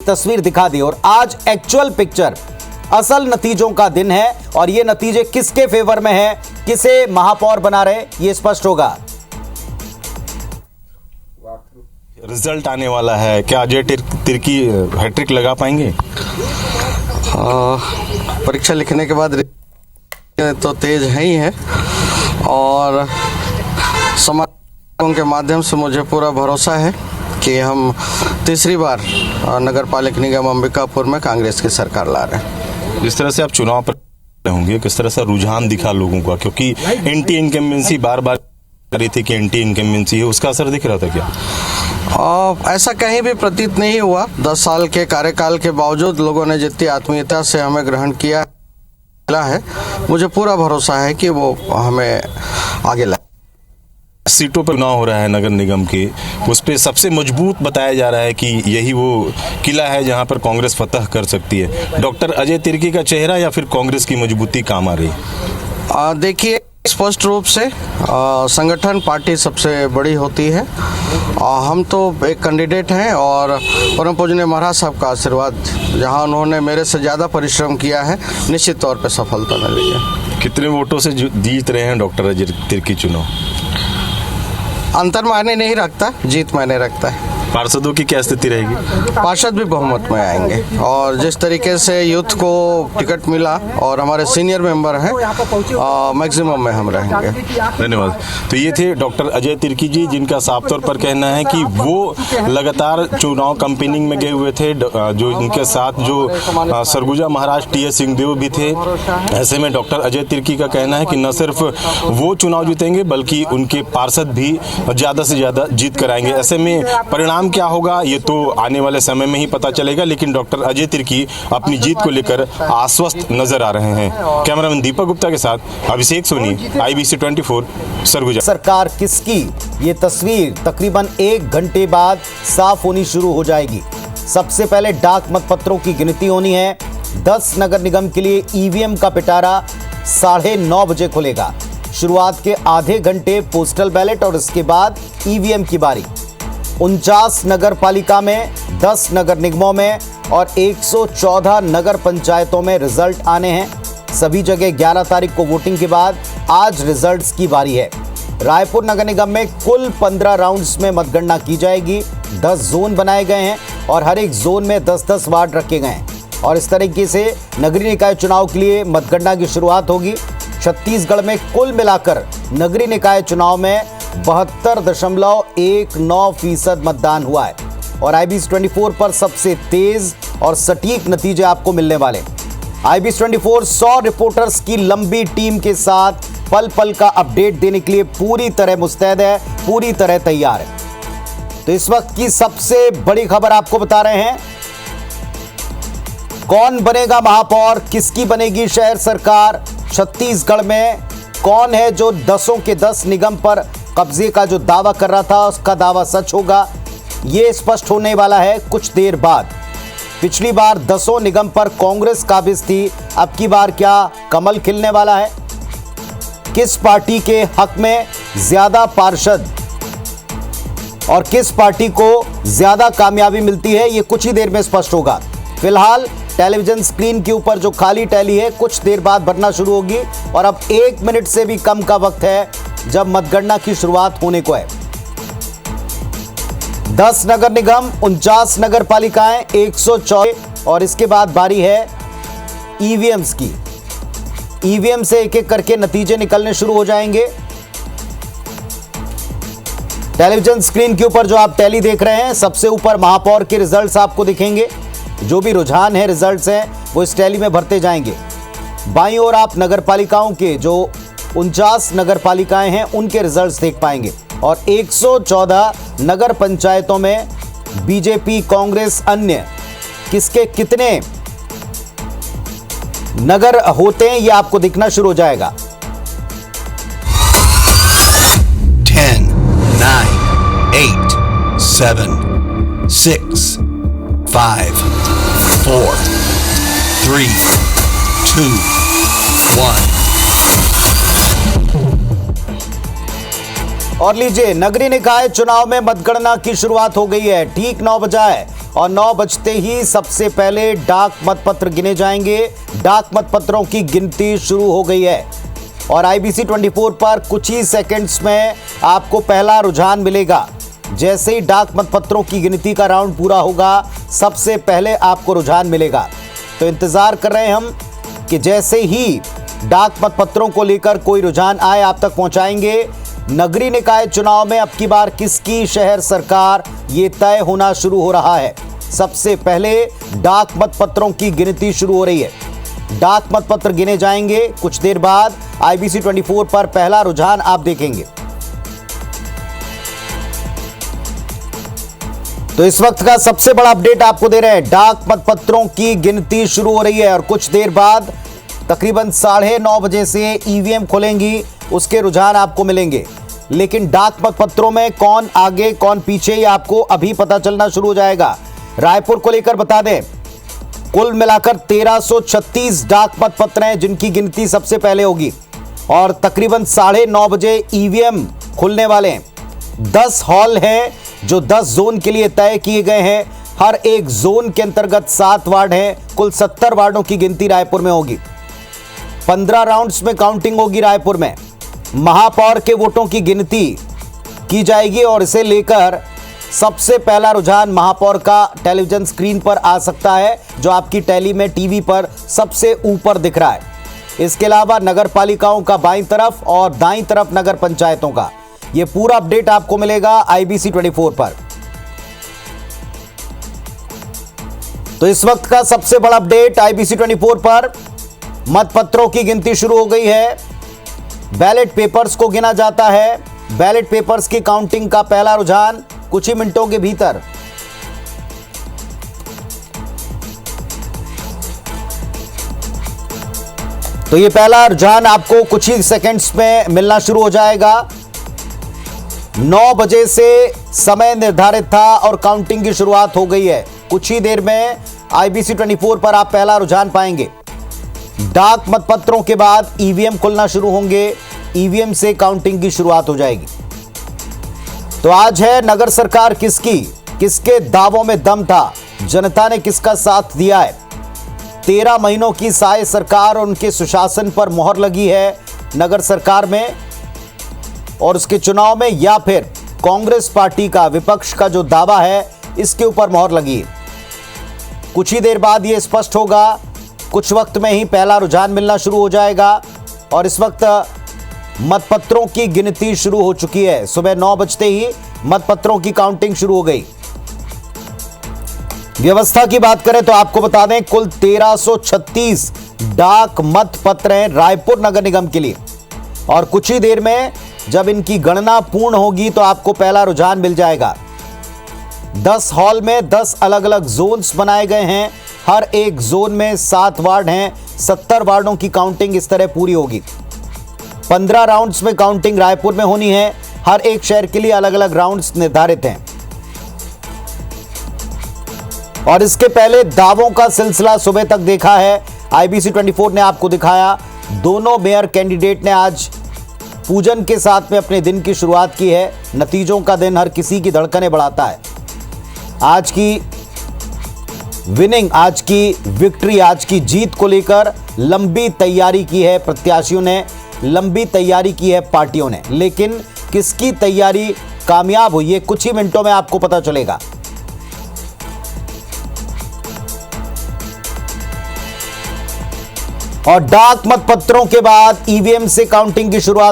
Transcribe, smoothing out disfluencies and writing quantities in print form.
तस्वीर दिखा दी और आज एक्चुअल पिक्चर, असल नतीजों का दिन है और ये नतीजे किसके फेवर में है, किसे महापौर बना रहे, ये स्पष्ट होगा। रिजल्ट आने वाला है, क्या अजय तिर्की हैट्रिक लगा पाएंगे? परीक्षा लिखने के बाद तो तेज है ही है और समारोह के माध्यम से मुझे पूरा भरोसा है कि हम तीसरी बार नगर पालिक निगम अंबिकापुर में कांग्रेस की सरकार ला रहे हैं। जिस तरह से आप चुनाव पर होंगे, किस तरह से रुझान दिखा लोगों का, क्योंकि एंटी इनकम्बेंसी बार बार करी थी कि एंटी इनकम्बेंसी है, उसका असर दिख रहा था क्या? ऐसा कहीं भी प्रतीत नहीं हुआ। 10 साल के कार्यकाल के बावजूद लोगों ने जितनी आत्मीयता से हमें ग्रहण किया है, मुझे पूरा भरोसा है कि वो हमें आगे लाए। सीटों पर चुनाव हो रहा है नगर निगम के, उस पर सबसे मजबूत बताया जा रहा है कि यही वो किला है जहां पर कांग्रेस फतह कर सकती है। डॉक्टर अजय तिर्की का चेहरा या फिर कांग्रेस की मजबूती काम आ रही? देखिए, स्पष्ट रूप से संगठन पार्टी सबसे बड़ी होती है। हम तो एक कैंडिडेट हैं और परम पूजनीय महाराज साहब का आशीर्वाद, जहां उन्होंने मेरे से ज़्यादा परिश्रम किया है, निश्चित तौर पे सफलता मिलेगी। कितने वोटों से जीत रहे हैं डॉक्टर अजय तिर्की चुनाव? अंतर मायने नहीं रखता, जीत मायने रखता है। पार्षदों की क्या स्थिति रहेगी? पार्षद भी बहुमत में आएंगे और जिस तरीके से यूथ को टिकट मिला और हमारे सीनियर मेंबर हैं, मैक्सिमम में हम रहेंगे। धन्यवाद। तो ये थे डॉक्टर अजय तिर्की जी, जिनका साफ तौर पर कहना है कि वो लगातार चुनाव कैंपेनिंग में गए हुए थे, जो उनके साथ जो सरगुजा महाराज टी.एस. सिंहदेव भी थे। ऐसे में डॉक्टर अजय तिर्की का कहना है कि न सिर्फ वो चुनाव जीतेंगे बल्कि उनके पार्षद भी ज़्यादा से ज़्यादा जीत कराएंगे। ऐसे में परिणाम क्या होगा ये तो आने वाले समय में ही पता चलेगा, लेकिन डॉक्टर अजय तिर्की अपनी जीत को लेकर आश्वस्त नजर आ रहे हैं। कैमरामैन दीपक गुप्ता के साथ अभिषेक सोनी, IBC 24, सरगुजा। सरकार किसकी, ये तस्वीर तकरीबन 1 घंटे बाद साफ होनी शुरू हो जाएगी। सबसे पहले डाक मतपत्रों की गिनती होनी है। 10 नगर निगम के लिए EVM का पिटारा 9:30 बजे खुलेगा। शुरुआत के आधे घंटे पोस्टल बैलेट और इसके बाद EVM की बारी। 49 नगर पालिका में, 10 नगर निगमों में और 114 नगर पंचायतों में रिजल्ट आने हैं। सभी जगह 11 तारीख को वोटिंग के बाद आज रिजल्ट्स की बारी है। रायपुर नगर निगम में कुल 15 राउंड्स में मतगणना की जाएगी। 10 जोन बनाए गए हैं और हर एक जोन में 10-10 वार्ड रखे गए हैं और इस तरीके से नगरीय निकाय चुनाव के लिए मतगणना की शुरुआत होगी। छत्तीसगढ़ में कुल मिलाकर नगरीय निकाय चुनाव में 72.19% मतदान हुआ है और IBC 24 पर सबसे तेज और सटीक नतीजे आपको मिलने वाले। IBC 24 100 रिपोर्टर्स की लंबी टीम के साथ पल पल का अपडेट देने के लिए पूरी तरह मुस्तैद है, पूरी तरह तैयार है। तो इस वक्त की सबसे बड़ी खबर आपको बता रहे हैं, कौन बनेगा महापौर, किसकी बनेगी शहर सरकार, छत्तीसगढ़ में कौन है जो 10 के 10 निगम पर कब्जे का जो दावा कर रहा था उसका दावा सच होगा, यह स्पष्ट होने वाला है कुछ देर बाद। पिछली बार 10 निगम पर कांग्रेस काबिज थी, अब की बार क्या कमल खिलने वाला है? किस पार्टी के हक में ज्यादा पार्षद और किस पार्टी को ज्यादा कामयाबी मिलती है, यह कुछ ही देर में स्पष्ट होगा। फिलहाल टेलीविजन स्क्रीन के ऊपर जो खाली टैली है कुछ देर बाद भरना शुरू होगी और अब 1 मिनट से भी कम का वक्त है जब मतगणना की शुरुआत होने को है। 10 नगर निगम, 49 नगर पालिकाएं, 114 और इसके बाद बारी है EVMs की। EVM से एक एक करके नतीजे निकलने शुरू हो जाएंगे। टेलीविजन स्क्रीन के ऊपर जो आप टैली देख रहे हैं, सबसे ऊपर महापौर के रिजल्ट्स आपको दिखेंगे। जो भी रुझान है, रिजल्ट्स हैं, वो इस टैली में भरते जाएंगे। बाईं ओर आप नगर पालिकाओं के जो 49 नगर पालिकाएं हैं उनके रिजल्ट्स देख पाएंगे और 114 नगर पंचायतों में बीजेपी, कांग्रेस, अन्य किसके कितने नगर होते हैं ये आपको दिखना शुरू हो जाएगा। 10, 9, 8, 7, 6, 5, 4, 3, 2, 1। और लीजिए, नगरीय निकाय चुनाव में मतगणना की शुरुआत हो गई है। ठीक 9 बजा है और 9 बजते ही सबसे पहले डाक मतपत्र गिने जाएंगे। डाक मतपत्रों की गिनती शुरू हो गई है और IBC 24 पर कुछ ही सेकंड्स में आपको पहला रुझान मिलेगा। जैसे ही डाक मतपत्रों की गिनती का राउंड पूरा होगा, सबसे पहले आपको रुझान मिलेगा। तो इंतजार कर रहे हैं हम कि जैसे ही डाक मतपत्रों को लेकर कोई रुझान आए, आप तक पहुंचाएंगे। नगरीय निकाय चुनाव में अब की बार किसकी शहर सरकार, ये तय होना शुरू हो रहा है। सबसे पहले डाक मतपत्रों की गिनती शुरू हो रही है। डाक मतपत्र गिने जाएंगे। कुछ देर बाद IBC 24 पर पहला रुझान आप देखेंगे। तो इस वक्त का सबसे बड़ा अपडेट आपको दे रहे हैं। डाक मतपत्रों की गिनती शुरू हो रही है और कुछ देर बाद तकरीबन 9:30 बजे से EVM खुलेंगी, उसके रुझान आपको मिलेंगे। लेकिन डाक मतपत्रों में कौन आगे कौन पीछे, ये आपको अभी पता चलना शुरू हो जाएगा। रायपुर को लेकर बता दें, कुल मिलाकर 1336 डाक मतपत्र हैं जिनकी गिनती सबसे पहले होगी और तकरीबन 9:30 बजे EVM खुलने वाले हैं। 10 हॉल हैं जो 10 जोन के लिए तय किए गए हैं। हर एक जोन के अंतर्गत 7 वार्ड हैं। कुल 70 वार्डों की गिनती रायपुर में होगी। 15 राउंड्स में काउंटिंग होगी रायपुर में। महापौर के वोटों की गिनती की जाएगी और इसे लेकर सबसे पहला रुझान महापौर का टेलीविजन स्क्रीन पर आ सकता है, जो आपकी टेली में टीवी पर सबसे ऊपर दिख रहा है। इसके अलावा नगर पालिकाओं का बाईं तरफ और दाईं तरफ नगर पंचायतों का ये पूरा अपडेट आपको मिलेगा IBC 24 पर। तो इस वक्त का सबसे बड़ा अपडेट IBC 24 पर, मतपत्रों की गिनती शुरू हो गई है। बैलेट पेपर्स को गिना जाता है। बैलेट पेपर्स की काउंटिंग का पहला रुझान कुछ ही मिनटों के भीतर। तो ये पहला रुझान आपको कुछ ही सेकंड्स में मिलना शुरू हो जाएगा। 9 बजे से समय निर्धारित था और काउंटिंग की शुरुआत हो गई है। कुछ ही देर में IBC 24 पर आप पहला रुझान पाएंगे। डाक मतपत्रों के बाद EVM खुलना शुरू होंगे। EVM से काउंटिंग की शुरुआत हो जाएगी। तो आज है नगर सरकार किसकी, किसके दावों में दम था, जनता ने किसका साथ दिया है। 13 महीनों की साय सरकार और उनके सुशासन पर मोहर लगी है नगर सरकार में और उसके चुनाव में, या फिर कांग्रेस पार्टी का, विपक्ष का जो दावा है, इसके ऊपर मोहर लगी है। कुछ ही देर बाद यह स्पष्ट होगा। कुछ वक्त में ही पहला रुझान मिलना शुरू हो जाएगा और इस वक्त मतपत्रों की गिनती शुरू हो चुकी है। सुबह 9 बजते ही मतपत्रों की काउंटिंग शुरू हो गई। व्यवस्था की बात करें तो आपको बता दें, कुल 1336 डाक मतपत्र हैं रायपुर नगर निगम के लिए और कुछ ही देर में जब इनकी गणना पूर्ण होगी तो आपको पहला रुझान मिल जाएगा। 10 हॉल में 10 अलग अलग जोन्स बनाए गए हैं। हर एक जोन में 7 वार्ड हैं। 70 वार्डों की काउंटिंग इस तरह पूरी होगी। 15 राउंड्स में काउंटिंग रायपुर में होनी है। हर एक शहर के लिए अलग अलग राउंड्स निर्धारित हैं और इसके पहले दावों का सिलसिला सुबह तक देखा है। IBC 24 ने आपको दिखाया। दोनों मेयर कैंडिडेट ने आज पूजन के साथ में अपने दिन की शुरुआत की है। नतीजों का दिन हर किसी की धड़कनें बढ़ाता है। आज की विनिंग, आज की विक्ट्री, आज की जीत को लेकर लंबी तैयारी की है प्रत्याशियों ने, लंबी तैयारी की है पार्टियों ने। लेकिन किसकी तैयारी कामयाब हुई, ये कुछ ही मिनटों में आपको पता चलेगा। और डाक मतपत्रों के बाद EVM से काउंटिंग की शुरुआत